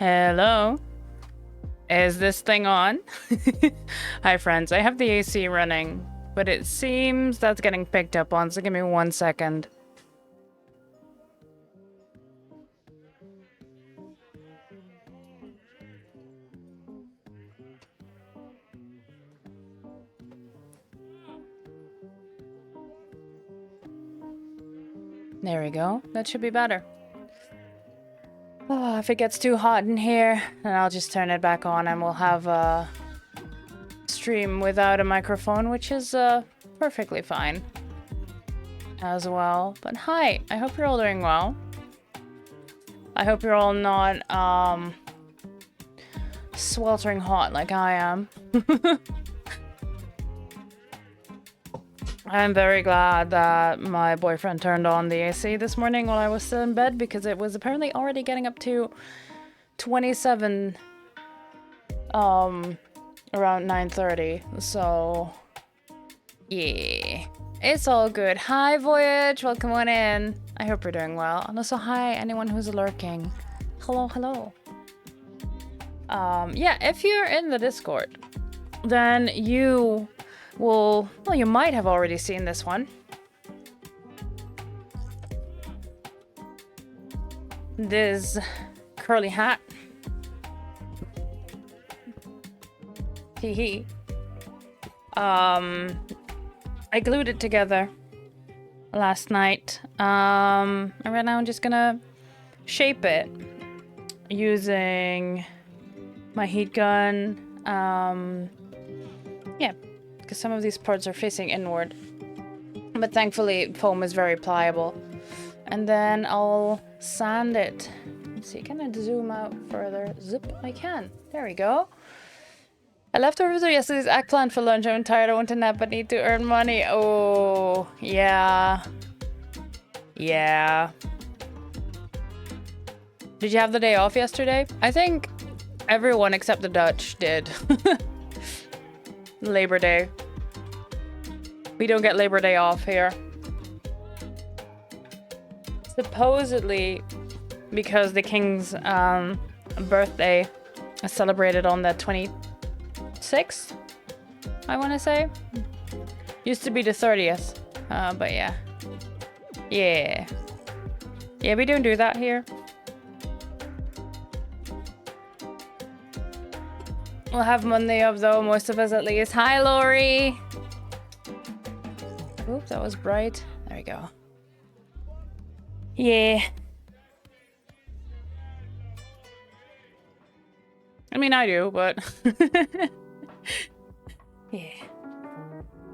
Hello? Is this thing on? Hi, friends. I have the AC running, but it seems that's getting picked up on, so give me 1 second. There we go. That should be better. Oh, if it gets too hot in here, then I'll just turn it back on and we'll have a stream without a microphone, which is perfectly fine as well. But hi, I hope you're all doing well. I hope you're all not sweltering hot like I am. I'm very glad that my boyfriend turned on the AC this morning while I was still in bed, because it was apparently already getting up to 27 around 9:30. So yeah, it's all good. Hi Voyage, welcome on in. I hope you're doing well. And also hi anyone who's lurking. Hello. Yeah, if you're in the Discord, then you will, well, you might have already seen this one. This curly hat. Hee. I glued it together last night. And right now I'm just gonna shape it using my heat gun. Yeah, because some of these parts are facing inward. But thankfully, foam is very pliable. And then I'll sand it. Let's see, can I zoom out further? Zip, I can. There we go. I left over yesterday's eggplant for lunch. I'm tired, I want to nap, but need to earn money. Oh, yeah. Yeah. Did you have the day off yesterday? I think everyone except the Dutch did. Labor Day. We don't get Labor Day off here. Supposedly, because the king's birthday is celebrated on the 26th, I want to say. Used to be the 30th, but yeah. Yeah, we don't do that here. We'll have Monday off though, most of us at least. Hi, Lori. Oops, that was bright. There we go. Yeah. I mean, I do, but yeah.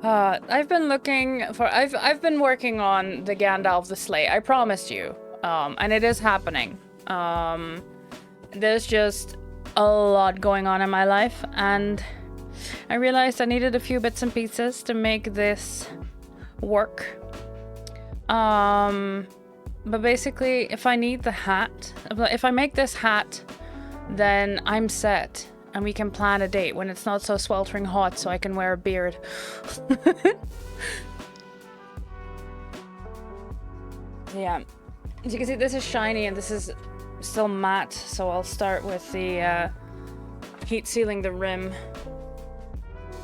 I've been looking for. I've been working on the Gandalf the Slayy. I promised you, and it is happening. There's just a lot going on in my life, and I realized I needed a few bits and pieces to make this work. But basically, if I need the hat, if I make this hat, then I'm set, and we can plan a date when it's not so sweltering hot, so I can wear a beard. Yeah, as you can see, this is shiny and this is still matte, so I'll start with the heat sealing the rim.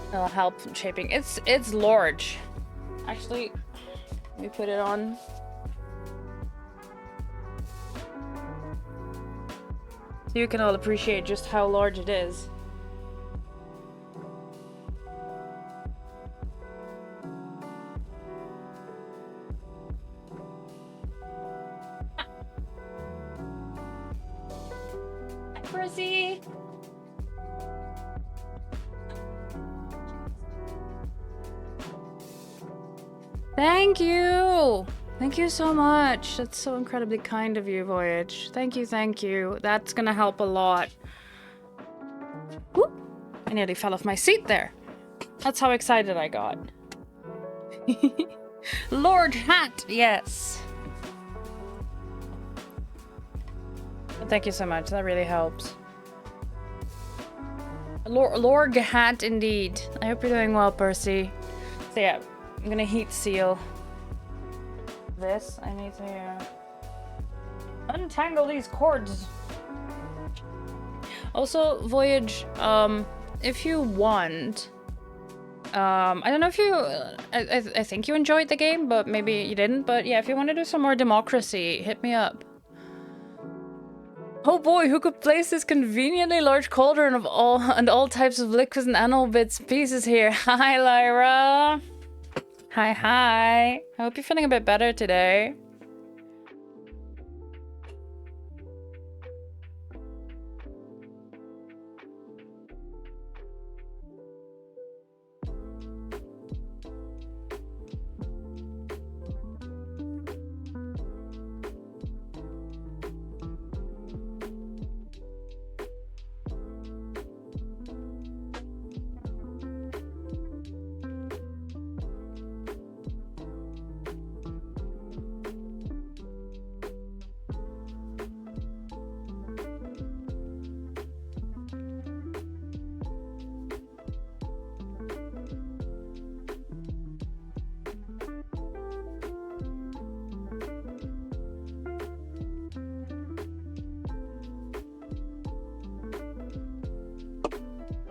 It'll help shaping. It's large. Actually, let me put it on. So you can all appreciate just how large it is. Hi, Percy. Thank you. Thank you so much. That's so incredibly kind of you, Voyage. Thank you. That's gonna help a lot. Whoop. I nearly fell off my seat there. That's how excited I got. Lord Hat, yes. Thank you so much. That really helps. Lord Hat, indeed. I hope you're doing well, Percy. So yeah, I'm gonna heat seal this. I need to untangle these cords. Also, Voyage, if you want, I don't know if you, I think you enjoyed the game, but maybe you didn't. But yeah, if you want to do some more democracy, hit me up. Oh boy, who could place this conveniently large cauldron of all types of liquids and animal bits and pieces here? Hi, Lyra. Hi. I hope you're feeling a bit better today.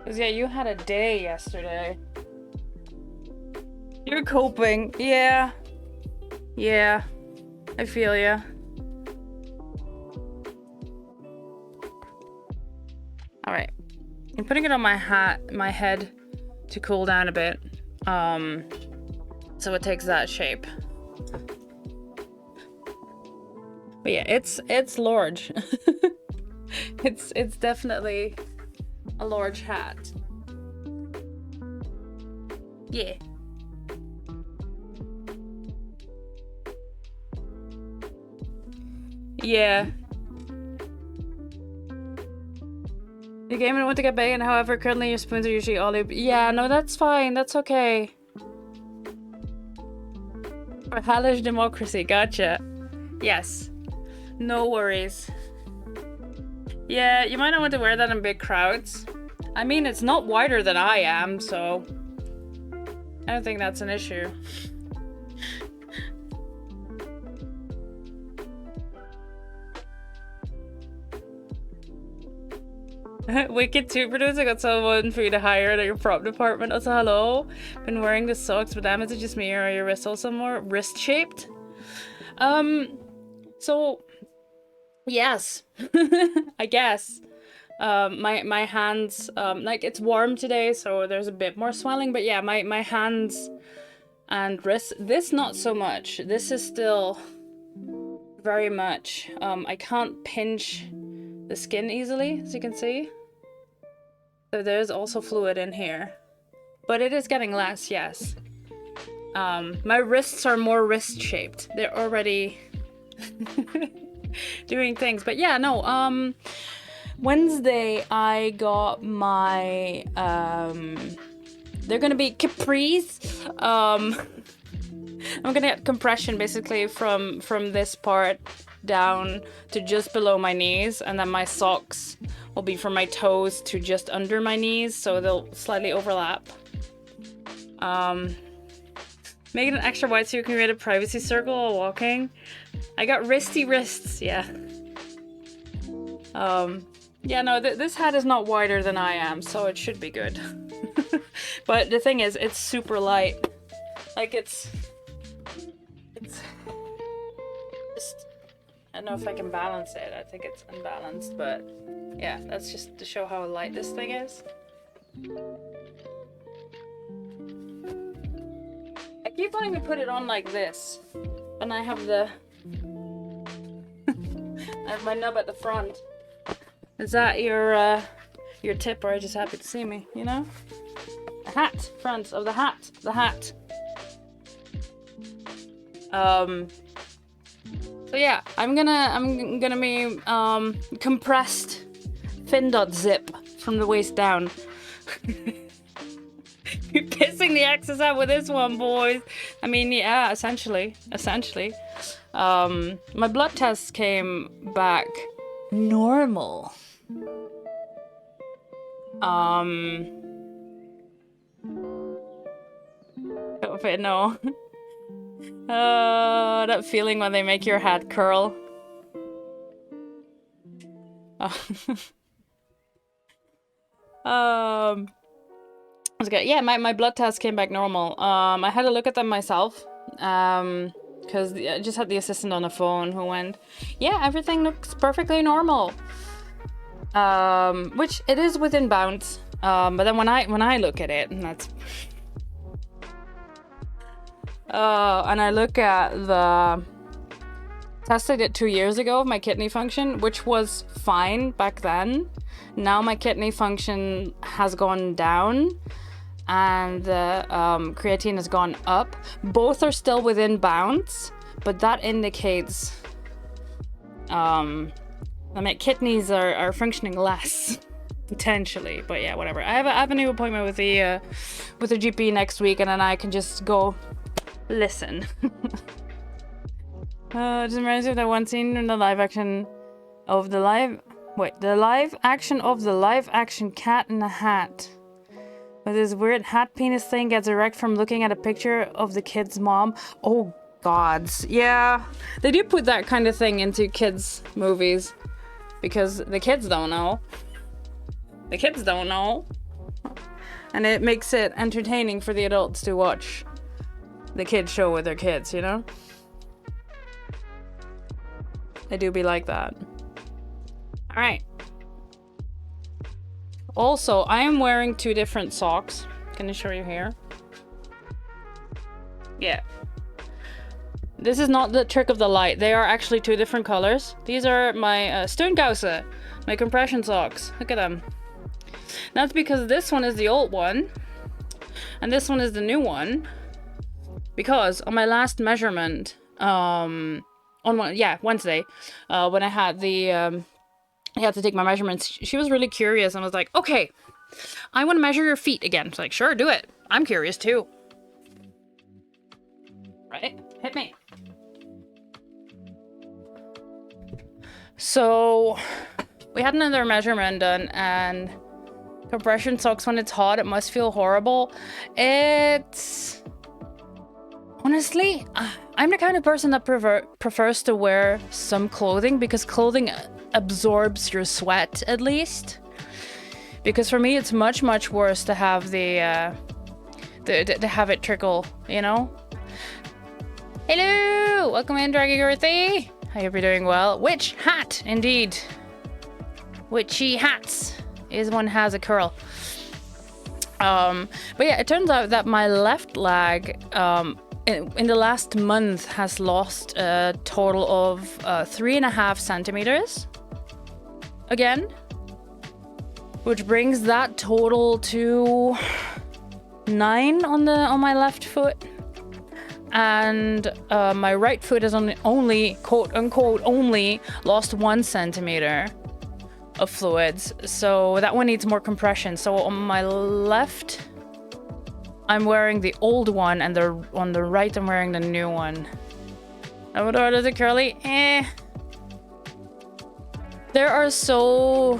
Cause yeah, you had a day yesterday. You're coping. Yeah. Yeah. I feel ya. Alright. I'm putting it on my head to cool down a bit. So it takes that shape. But yeah, it's large. It's definitely a large hat. Yeah. Yeah. The game and want to get bacon, however, currently your spoons are usually olive. Yeah, no, that's fine. That's okay. For hellish democracy, gotcha. Yes. No worries. Yeah, you might not want to wear that in big crowds. I mean, it's not wider than I am, so I don't think that's an issue. Wicked 2 producer got someone for you to hire at your prop department. Also, hello. Been wearing the socks, but is it just me or are your wrists also more wrist shaped? So yes. I guess. My hands, like it's warm today, so there's a bit more swelling, but yeah, my hands and wrists, this not so much. This is still very much, I can't pinch the skin easily, as you can see. So there's also fluid in here. But it is getting less, yes. My wrists are more wrist-shaped. They're already doing things. But yeah, no, Wednesday I got my, they're gonna be capris. I'm gonna get compression basically from this part down to just below my knees, and then my socks will be from my toes to just under my knees, so they'll slightly overlap. Make it an extra wide so you can create a privacy circle while walking. I got wristy wrists, yeah. Yeah, no, this hat is not wider than I am, so it should be good. But the thing is, it's super light. Like, it's just, I don't know if I can balance it. I think it's unbalanced, but yeah, that's just to show how light this thing is. I keep wanting to put it on like this, and I have the I have my nub at the front. Is that your tip, or are you just happy to see me, you know? The hat, front of the hat, So yeah, I'm gonna be compressed fin.zip from the waist down. You're pissing the exes out with this one, boys. I mean, yeah, essentially. My blood tests came back normal. No. That feeling when they make your head curl. Um, I was good. Yeah, my blood test came back normal. I had a look at them myself. Because I just had the assistant on the phone who went, yeah, everything looks perfectly normal. Which it is within bounds. But then when I look at it, and that's and I look at the test I did 2 years ago of my kidney function, which was fine back then. Now my kidney function has gone down and the creatine has gone up. Both are still within bounds, but that indicates my kidneys are functioning less potentially. But yeah, whatever. I have a new appointment with the GP next week, and then I can just go listen. Just reminds me of that one scene in the live action of the live action Cat in a Hat. But this weird hat penis thing gets erect from looking at a picture of the kid's mom. Oh gods. Yeah. They do put that kind of thing into kids' movies. Because the kids don't know. The kids don't know. And it makes it entertaining for the adults to watch the kids show with their kids, you know? They do be like that. Alright. Also, I am wearing 2 different socks. Can I show you here? Yeah. This is not the trick of the light. They are actually 2 different colors. These are my Stoonkousen, my compression socks. Look at them. That's because this one is the old one, and this one is the new one. Because on my last measurement, Wednesday, when I had the I had to take my measurements. She was really curious and was like, okay, I want to measure your feet again. It's like, sure, do it. I'm curious too. Right? Hit me. So we had another measurement done, and compression socks, when it's hot, it must feel horrible. It's... Honestly, I'm the kind of person that prefers to wear some clothing, because clothing absorbs your sweat, at least. Because for me, it's much worse to have to have it trickle, you know? Hello! Welcome in, Draggy Girthy! I hope you're doing well. Witch hat, indeed. Witchy hats is one has a curl. But yeah, it turns out that my left leg, in the last month, has lost a total of 3.5 centimeters. Again, which brings that total to 9 on my left foot, and my right foot is only quote unquote only lost 1 centimeter of fluids, so that one needs more compression. So on my left, I'm wearing the old one, and on the right, I'm wearing the new one. And what are the curly? There are so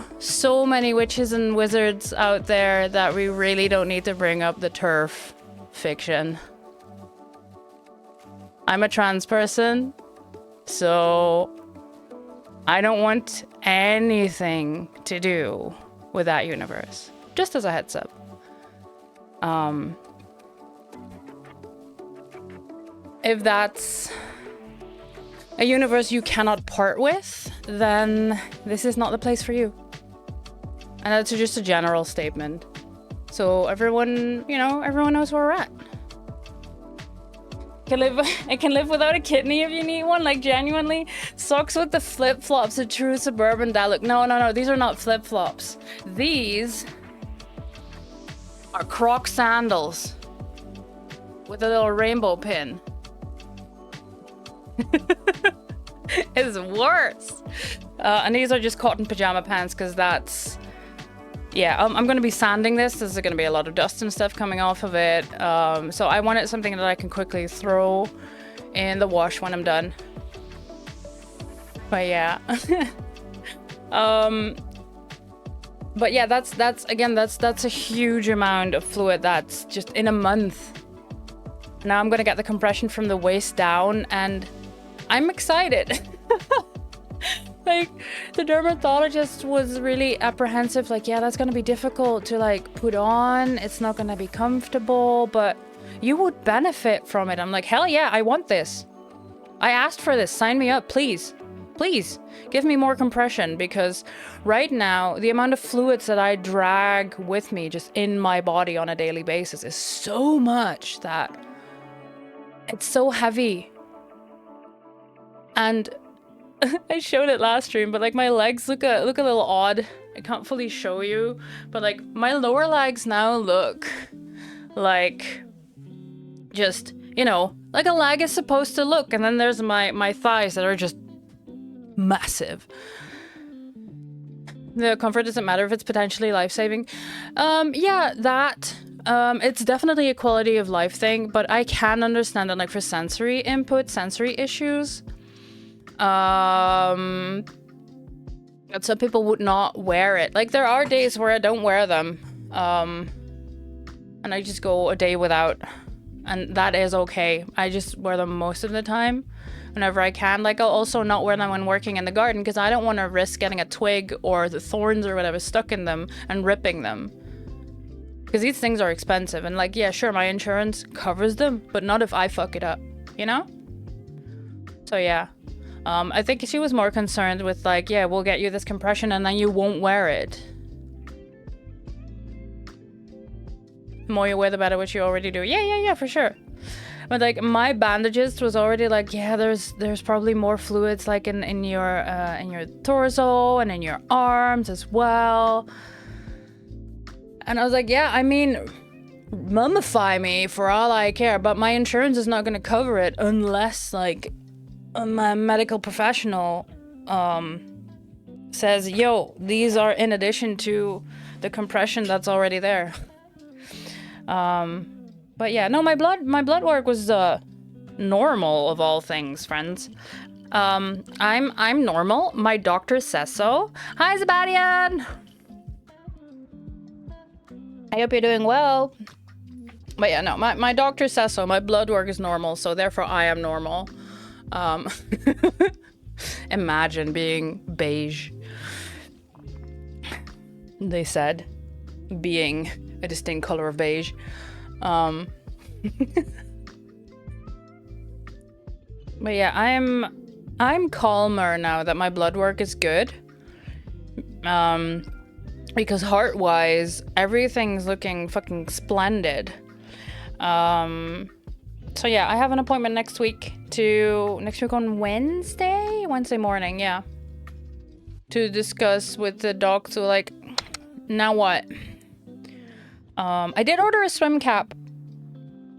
many witches and wizards out there that we really don't need to bring up the turf fiction. I'm a trans person, so I don't want anything to do with that universe. Just as a heads up. If that's a universe you cannot part with, then this is not the place for you. And that's just a general statement. So everyone, everyone knows where we're at. I can live without a kidney if you need one, like genuinely. Socks with the flip-flops, a true suburban dad look. No, these are not flip-flops. These are Croc sandals with a little rainbow pin. It's worse. And these are just cotton pajama pants, because that's... Yeah, I'm going to be sanding this. There's going to be a lot of dust and stuff coming off of it. So I wanted something that I can quickly throw in the wash when I'm done. But yeah. But yeah, that's a huge amount of fluid that's just in a month. Now I'm going to get the compression from the waist down, and I'm excited. Like, the dermatologist was really apprehensive, like, yeah, that's gonna be difficult to like put on, it's not gonna be comfortable, but you would benefit from it. I'm like, hell yeah, I want this. I asked for this, sign me up, please. Please, give me more compression, because right now, the amount of fluids that I drag with me just in my body on a daily basis is so much that it's so heavy. And I showed it last stream, but like my legs look a little odd. I can't fully show you, but like my lower legs now look like just, you know, like a leg is supposed to look. And then there's my thighs that are just massive. The comfort doesn't matter if it's potentially life-saving. Yeah, that. It's definitely a quality of life thing, but I can understand that like for sensory input, sensory issues, that some people would not wear it. Like there are days where I don't wear them, and I just go a day without, and that is okay. I just wear them most of the time whenever I can. Like I'll also not wear them when working in the garden because I don't want to risk getting a twig or the thorns or whatever stuck in them and ripping them, because these things are expensive. And like, yeah, sure, my insurance covers them, but not if I fuck it up, you know? So yeah. I think she was more concerned with like, yeah, we'll get you this compression and then you won't wear it. The more you wear, the better, which you already do. Yeah, for sure. But like my bandagist was already like, yeah, there's probably more fluids like in your torso and in your arms as well. And I was like, yeah, I mean, mummify me for all I care, but my insurance is not gonna cover it unless like my medical professional says, yo, these are in addition to the compression that's already there. But yeah, no, my blood work was normal of all things, friends. I'm normal. My doctor says so. Hi, Sebastian. I hope you're doing well. But yeah, no, my doctor says so. My blood work is normal, so therefore I am normal. Imagine being beige. They said being a distinct color of beige. But yeah, I'm calmer now that my blood work is good. Because heart-wise, everything's looking fucking splendid. So yeah, I have an appointment next week on Wednesday morning, yeah. To discuss with the doctor, like, now what? I did order a swim cap.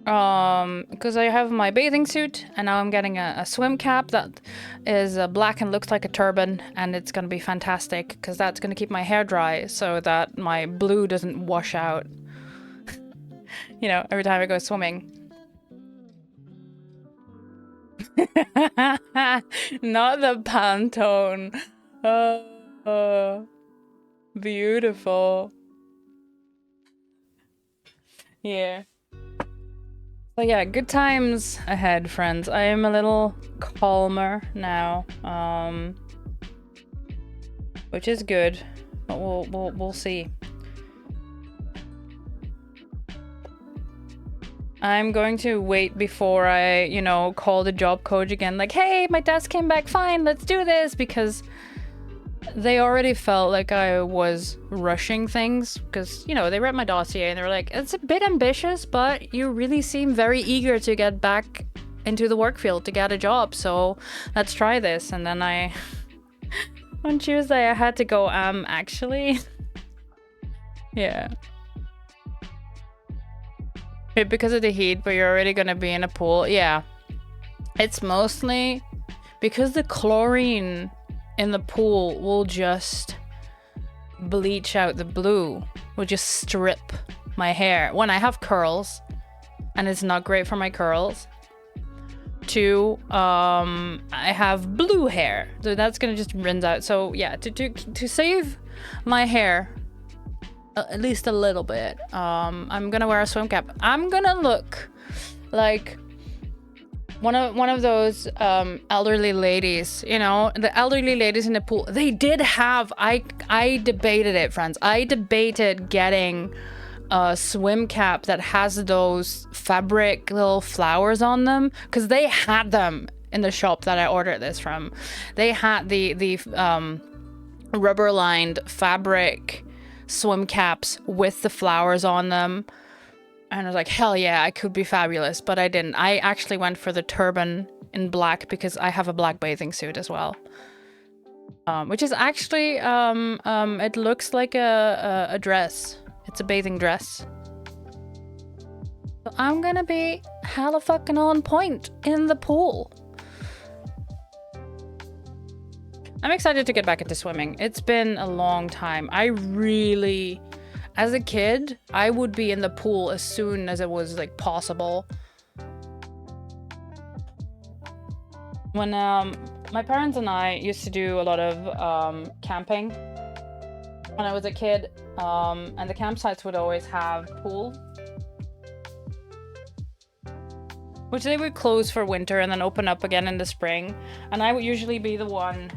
Because I have my bathing suit, and now I'm getting a swim cap that is black and looks like a turban, and it's gonna be fantastic, because that's gonna keep my hair dry, so that my blue doesn't wash out. You know, every time I go swimming. Not the Pantone. Oh, beautiful. Yeah. So yeah, good times ahead, friends. I am a little calmer now, which is good, but we'll see. I'm going to wait before I, you know, call the job coach again, like, hey, my test came back fine, let's do this, because they already felt like I was rushing things, because, you know, they read my dossier and they were like, it's a bit ambitious, but you really seem very eager to get back into the work field to get a job, so let's try this. And then on Tuesday I had to go, actually, yeah. Because of the heat, but you're already gonna be in a pool. Yeah, it's mostly because the chlorine in the pool will just bleach out the blue, will just strip my hair when I have curls, and it's not great for my curls. Two, I have blue hair, so that's gonna just rinse out. So yeah, to save my hair at least a little bit, I'm gonna wear a swim cap. I'm gonna look like one of those elderly ladies, you know, the elderly ladies in the pool. They did have, I debated it, friends. I debated getting a swim cap that has those fabric little flowers on them, because they had them in the shop that I ordered this from. They had the rubber lined fabric swim caps with the flowers on them. And I was like, hell yeah, I could be fabulous, but I didn't. I actually went for the turban in black because I have a black bathing suit as well. Which is actually, it looks like a dress. It's a bathing dress. So I'm gonna be hella fucking on point in the pool. I'm excited to get back into swimming. It's been a long time. As a kid, I would be in the pool as soon as it was like possible. When my parents and I used to do a lot of camping when I was a kid, and the campsites would always have pool, which they would close for winter and then open up again in the spring. And I would usually be the one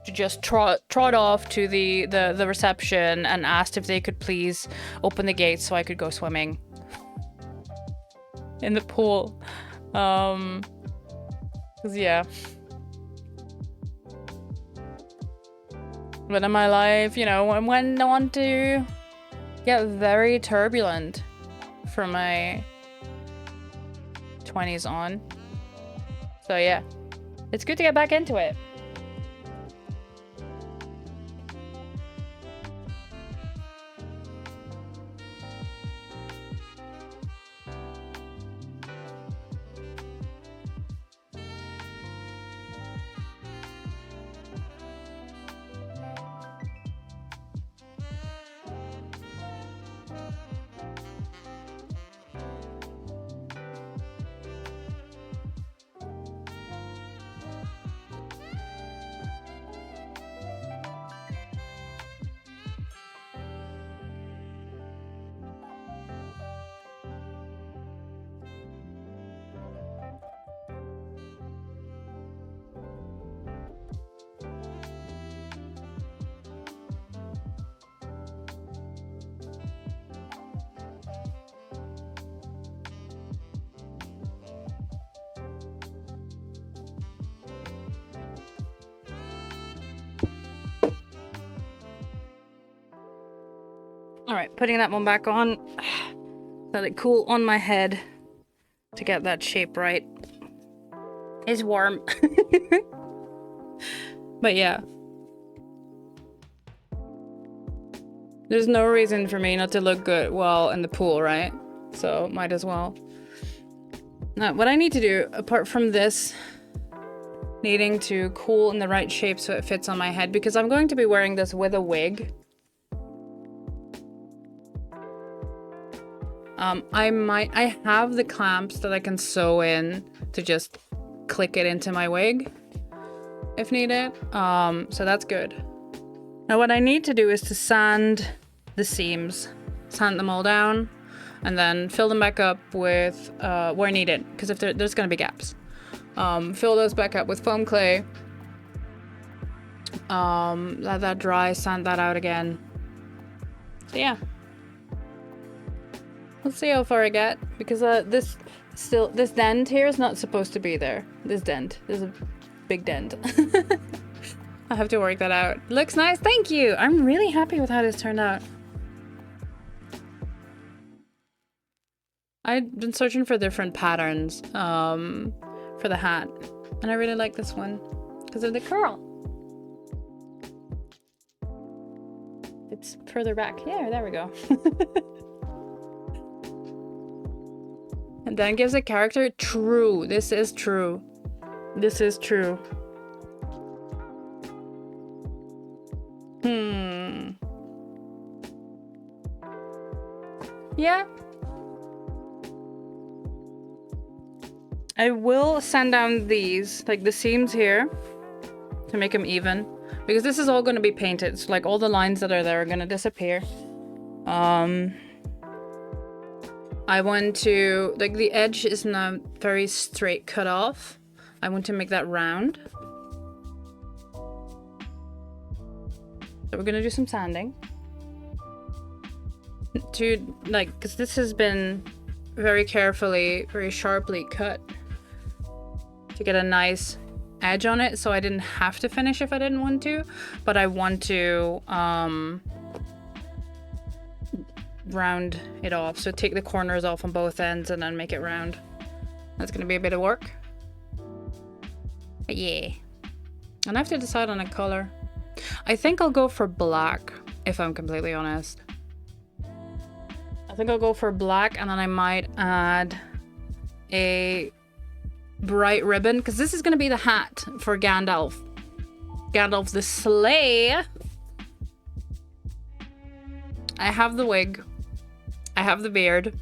to just trot off to the reception and asked if they could please open the gates so I could go swimming in the pool. 'Cause yeah. But in my life, you know, I went on to get very turbulent from my 20s on. So yeah, it's good to get back into it. Alright, putting that one back on. Let it cool on my head to get that shape right. It's warm. But yeah. There's no reason for me not to look good while in the pool, right? So might as well. Now, what I need to do, apart from this needing to cool in the right shape so it fits on my head, because I'm going to be wearing this with a wig. I have the clamps that I can sew in to just click it into my wig if needed. So that's good. Now what I need to do is to sand the seams, sand them all down, and then fill them back up with where needed, because if there's gonna be gaps. Fill those back up with foam clay. Let that dry, sand that out again. So yeah. Let's see how far I get, because this dent here is not supposed to be there. This dent. There's a big dent. I have to work that out. Looks nice, thank you! I'm really happy with how this turned out. I've been searching for different patterns for the hat, and I really like this one because of the curl. It's further back. Yeah, there we go. And then gives a character. True. This is true. This is true. Yeah. I will sand down these, like the seams here, to make them even. Because this is all going to be painted. So like all the lines that are there are going to disappear. I want to, like, the edge is now very straight cut off. I want to make that round. So we're gonna do some sanding. To, like, because this has been very carefully, very sharply cut to get a nice edge on it, so I didn't have to finish if I didn't want to, but I want to round it off. So take the corners off on both ends and then make it round. That's gonna be a bit of work. But yeah. And I have to decide on a color. I think I'll go for black, if I'm completely honest. I think I'll go for black, and then I might add a bright ribbon, because this is going to be the hat for Gandalf. Gandalf the Slayy. I have the wig. I have the beard.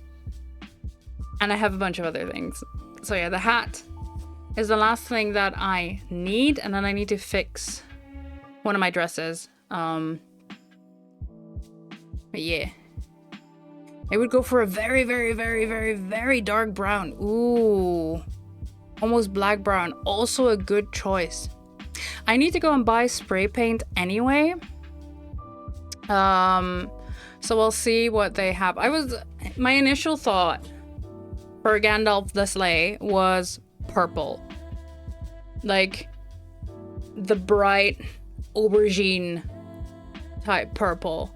And I have a bunch of other things. So yeah, the hat is the last thing that I need, and then I need to fix one of my dresses. But yeah. I would go for a very, very, very, very, very dark brown. Ooh. Almost black brown. Also a good choice. I need to go and buy spray paint anyway. So we'll see what they have. My initial thought for Gandalf the Slayy was purple. Like the bright aubergine type purple.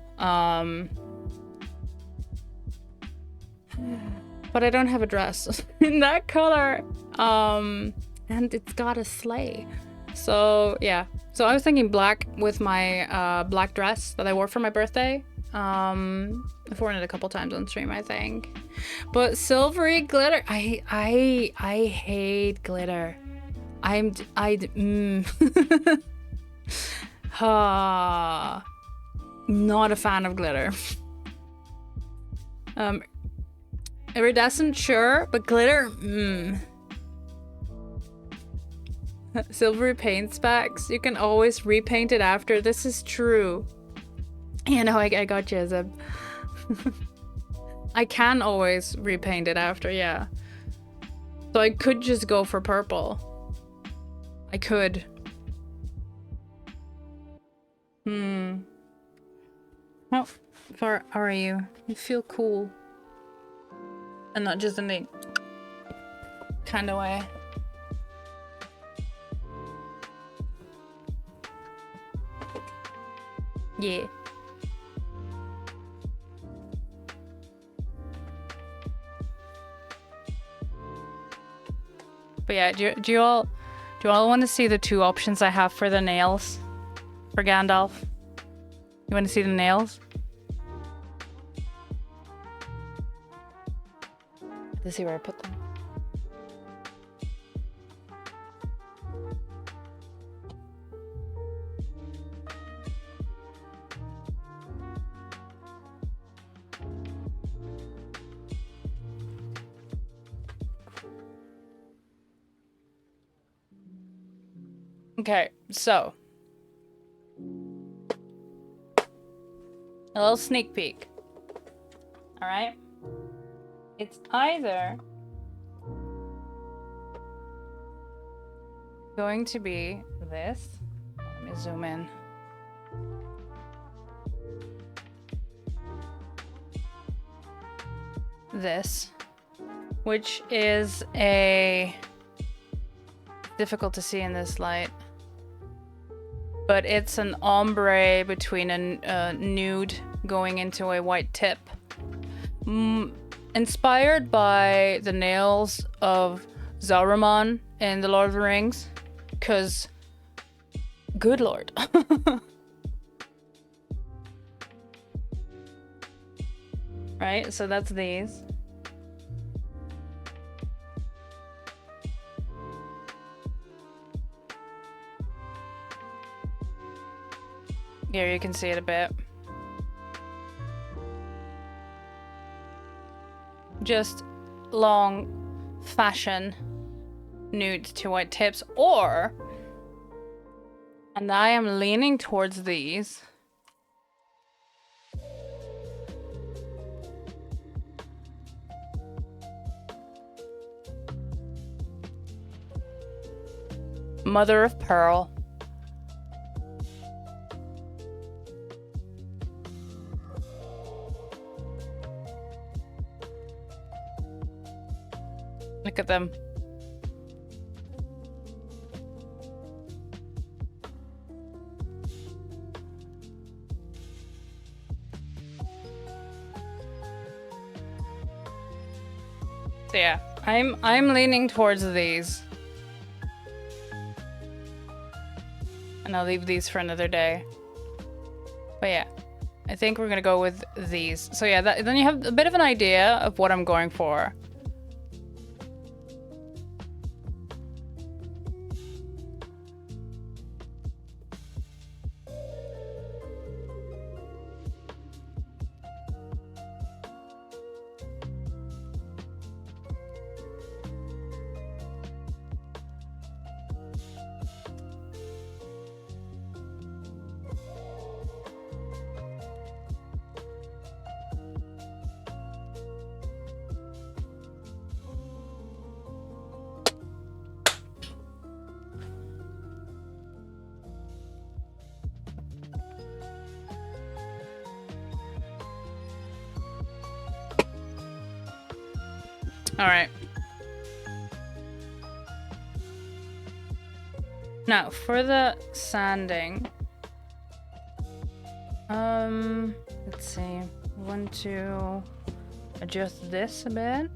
But I don't have a dress in that color. And it's got a sleigh. So yeah. So I was thinking black with my black dress that I wore for my birthday. I've worn it a couple times on stream, I think. But silvery glitter. I hate glitter. Not a fan of glitter. Iridescent, sure, but glitter, Silvery paint specs, you can always repaint it after. This is true. You know, I got you, Zeb. I can always repaint it after, yeah. So I could just go for purple. I could. How far are you? You feel cool. And not just in the kind of way. Yeah. But yeah, do you all want to see the two options I have for the nails for Gandalf? You want to see the nails? To see where I put them. Okay, so a little sneak peek. All right. It's either going to be this. Let me zoom in. This, which is a difficult to see in this light, but it's an ombre between a nude going into a white tip. Inspired by the nails of Saruman in The Lord of the Rings, because good lord. Right, so that's these. Here you can see it a bit. Just long fashion nude to white tips, or, and I am leaning towards these, Mother of pearl. Look at them. So yeah, I'm leaning towards these. And I'll leave these for another day. But yeah, I think we're gonna go with these. So yeah, then you have a bit of an idea of what I'm going for. All right. Now for the sanding. Let's see. Want to adjust this a bit.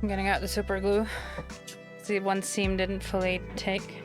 I'm getting out the super glue. See, one seam didn't fully take.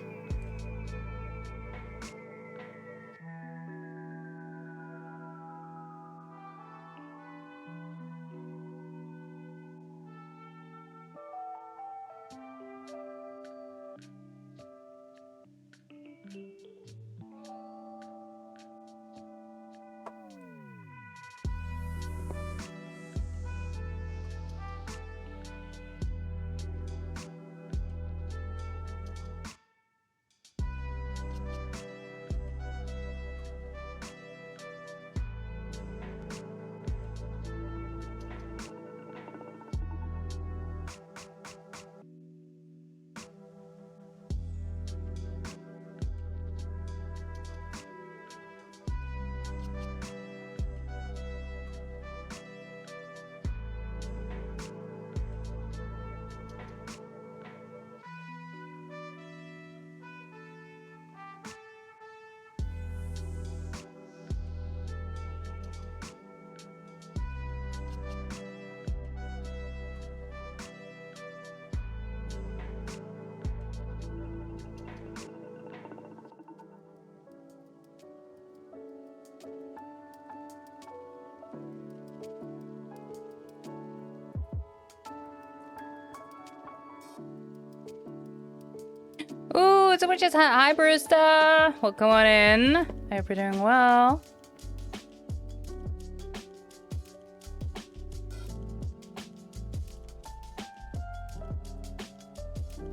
Ooh, it's a witch's hat. Hi, Brewster. Welcome on in. I hope you're doing well.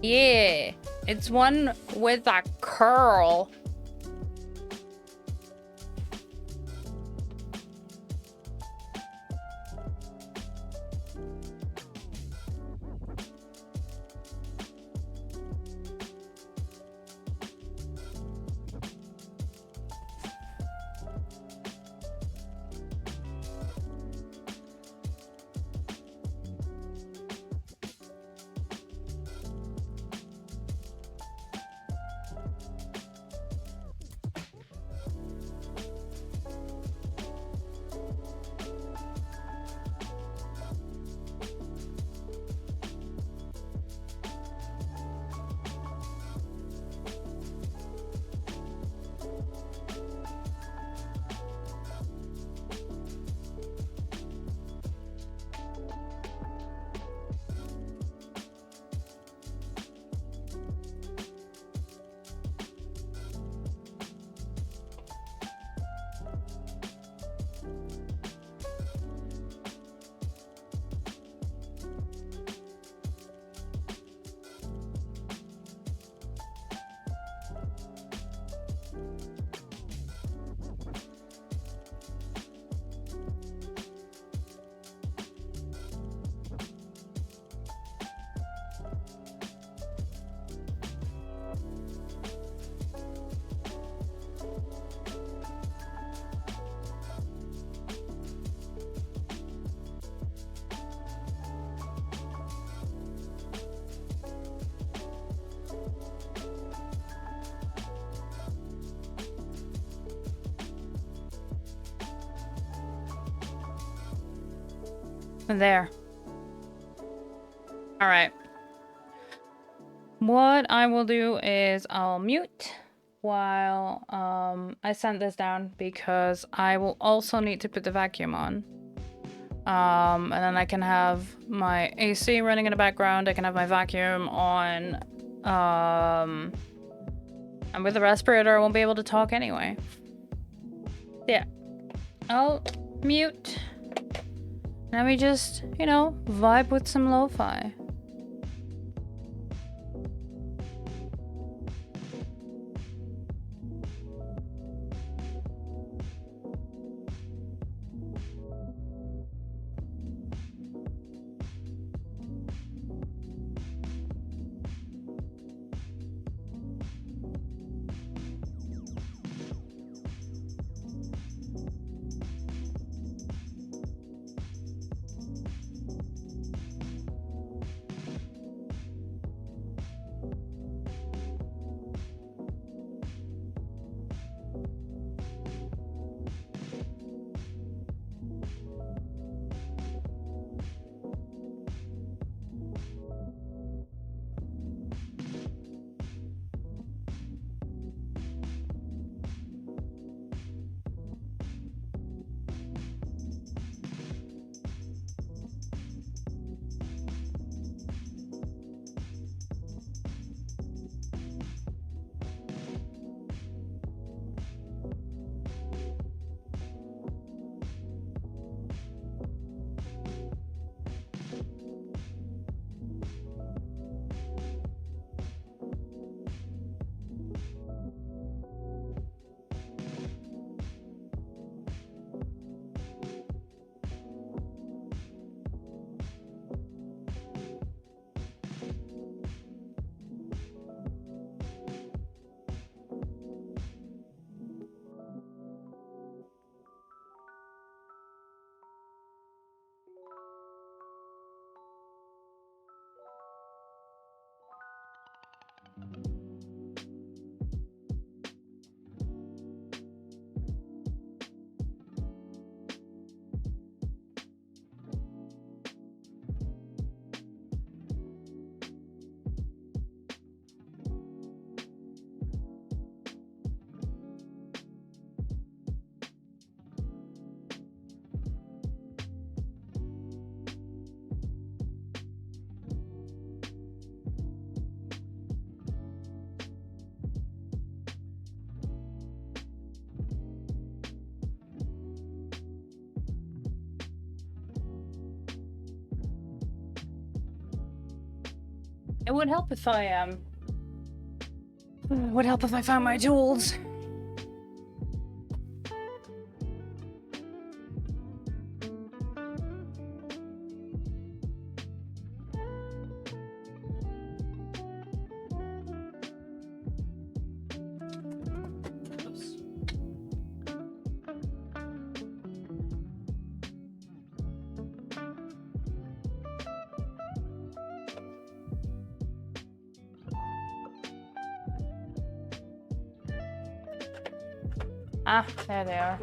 Yeah, it's one with a curl. There. Alright. What I will do is I'll mute while I send this down because I will also need to put the vacuum on. And then I can have my AC running in the background. I can have my vacuum on. And with the respirator, I won't be able to talk anyway. Yeah. I'll mute. Now we just, you know, vibe with some lo-fi. It would help if I would help if I found my tools. Ah, there they are.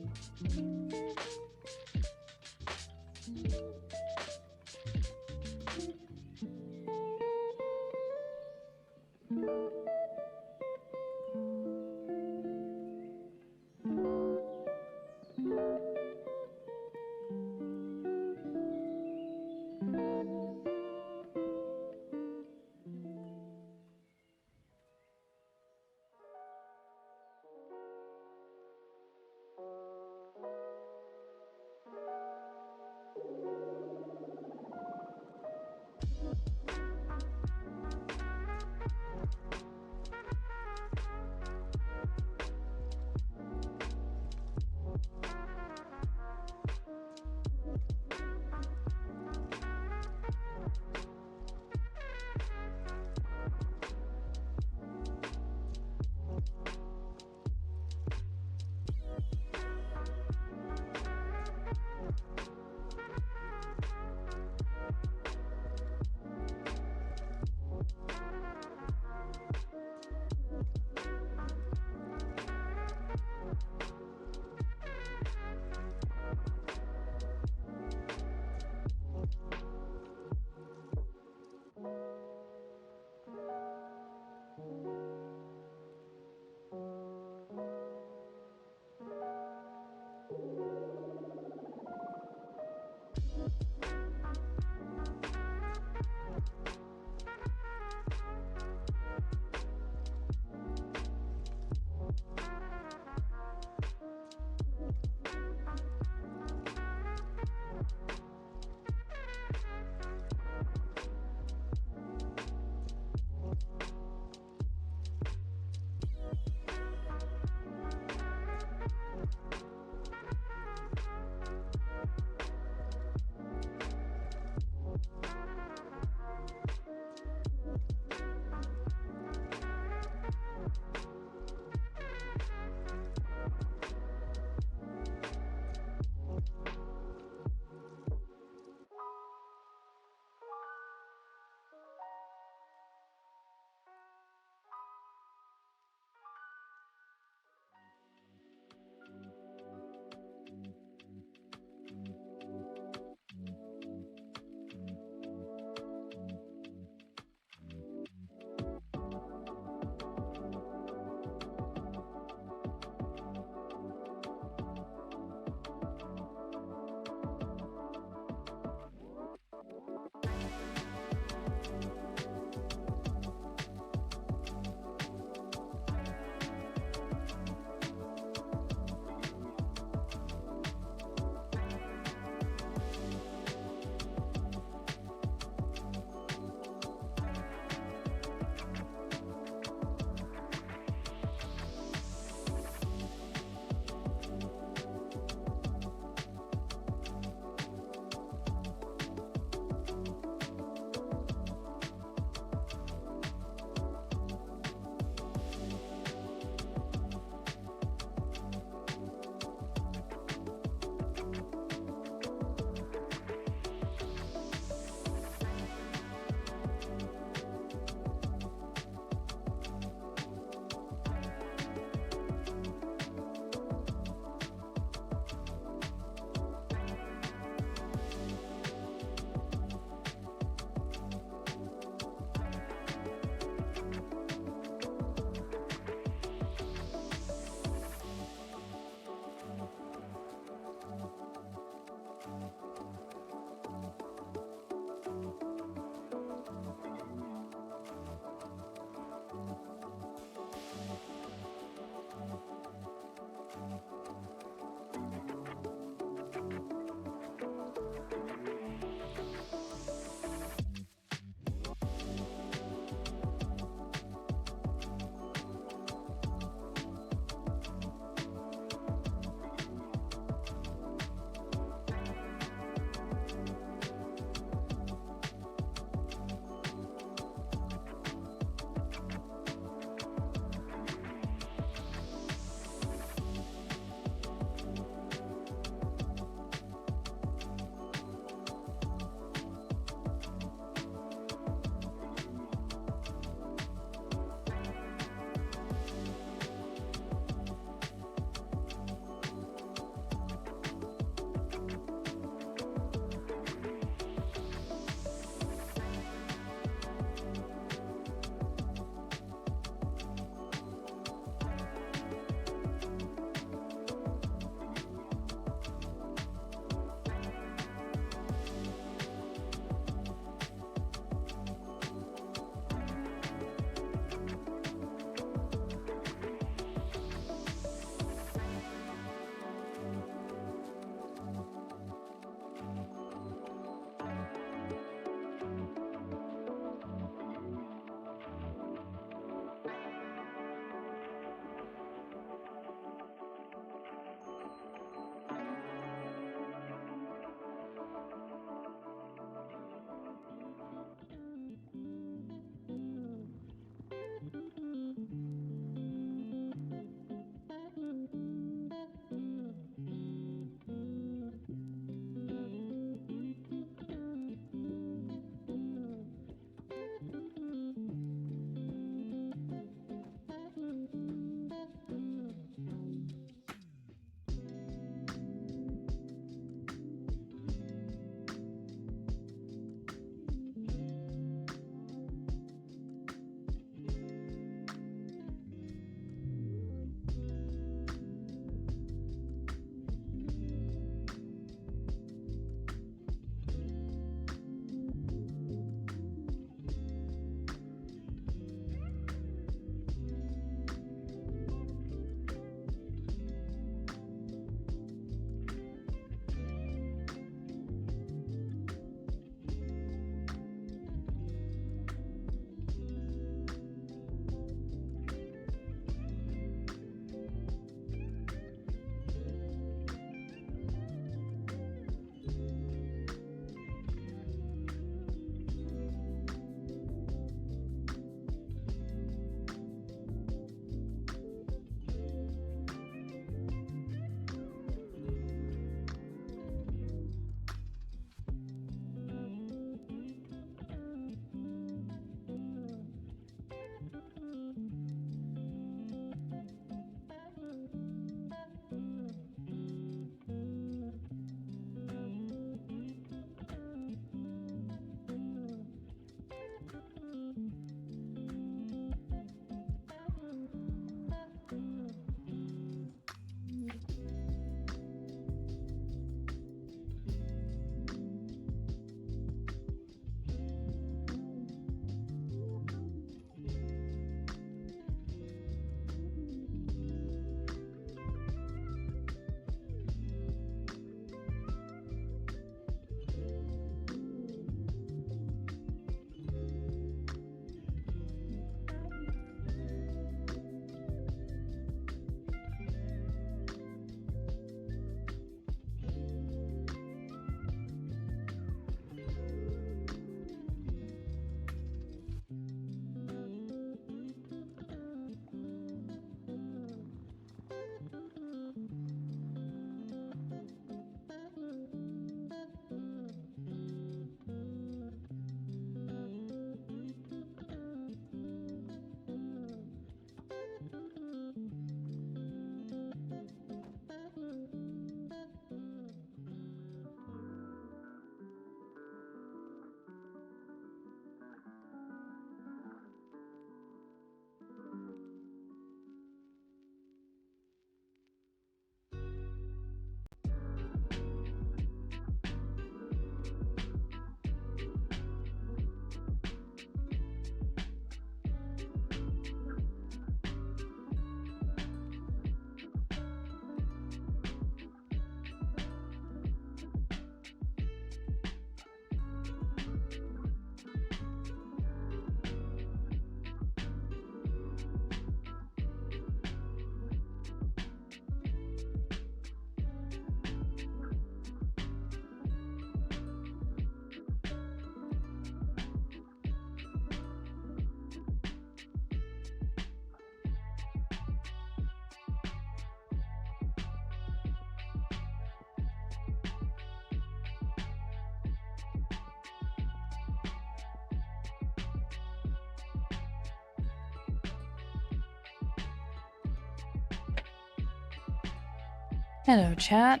Hello, chat.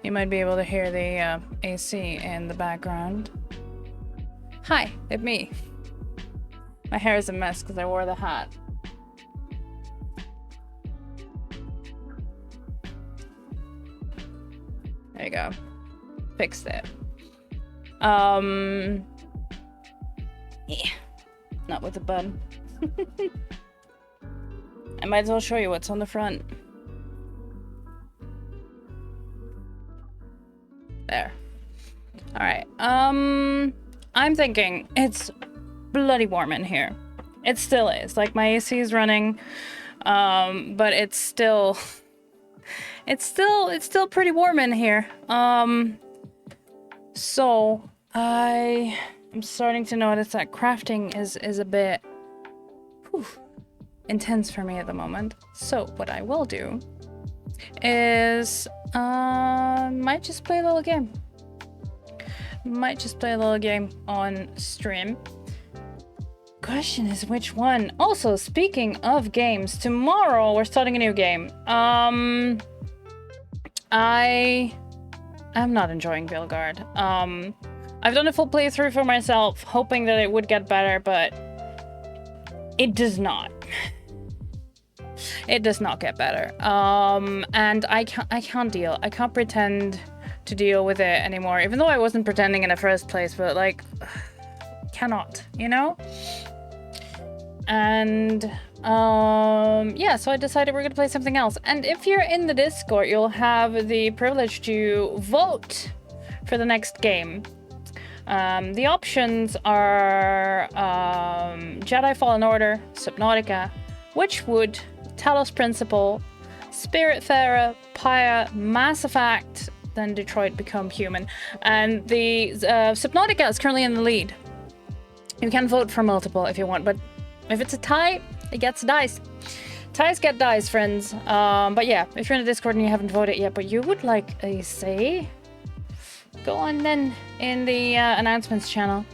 You might be able to hear the AC in the background. Hi, it's me. My hair is a mess because I wore the hat. There you go. Fixed it. Yeah. Not with the button. I might as well show you what's on the front. There. Alright. I'm thinking it's bloody warm in here. It still is. Like, my AC is running. But it's still pretty warm in here. So I'm starting to notice that crafting is a bit intense for me at the moment. So what I will do is might just play a little game. Might just play a little game on stream. Question is which one? Also, speaking of games, tomorrow we're starting a new game. I am not enjoying Vilgard. I've done a full playthrough for myself, hoping that it would get better, but it does not. It does not get better. And I can't deal. I can't pretend to deal with it anymore, even though I wasn't pretending in the first place, but like, cannot, you know? And yeah, so I decided we're gonna play something else. And if you're in the Discord, you'll have the privilege to vote for the next game. The options are Jedi Fallen Order, Subnautica, Witchwood, Talos Principle, Spiritfarer, Pyre, Mass Effect, then Detroit Become Human. And the Subnautica is currently in the lead. You can vote for multiple if you want, but if it's a tie, it gets dice. Ties get dice, friends. But yeah, if you're in the Discord and you haven't voted yet, but you would like a say, go on then in the announcements channel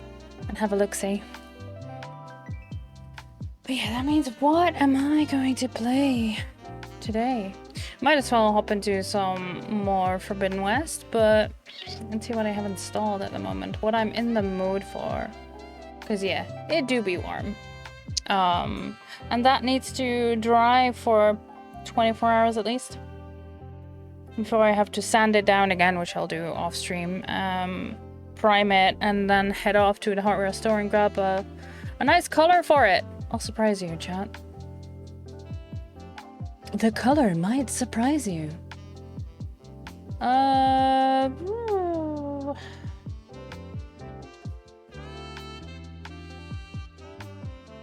and have a look-see. But yeah, that means what am I going to play today? Might as well hop into some more Forbidden West, but let's see what I have installed at the moment. What I'm in the mood for. Because yeah, it do be warm. And that needs to dry for 24 hours at least before I have to sand it down again, which I'll do off stream, prime it, and then head off to the hardware store and grab a nice color for it. I'll surprise you, chat. The color might surprise you.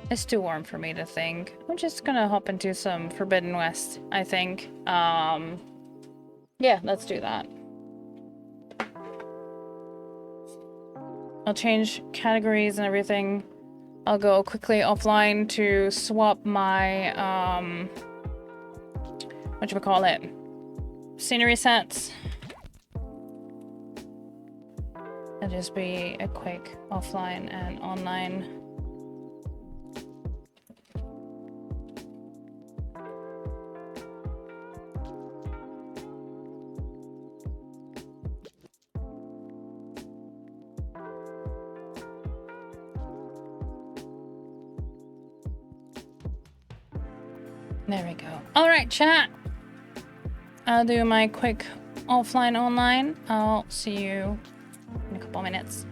It's too warm for me to think. I'm just gonna hop into some Forbidden West, I think. Yeah, let's do that. I'll change categories and everything. I'll go quickly offline to swap my, whatchamacallit? Scenery sets. It'll just be a quick offline and online. There we go. All right, chat. I'll do my quick offline online. I'll see you in a couple minutes.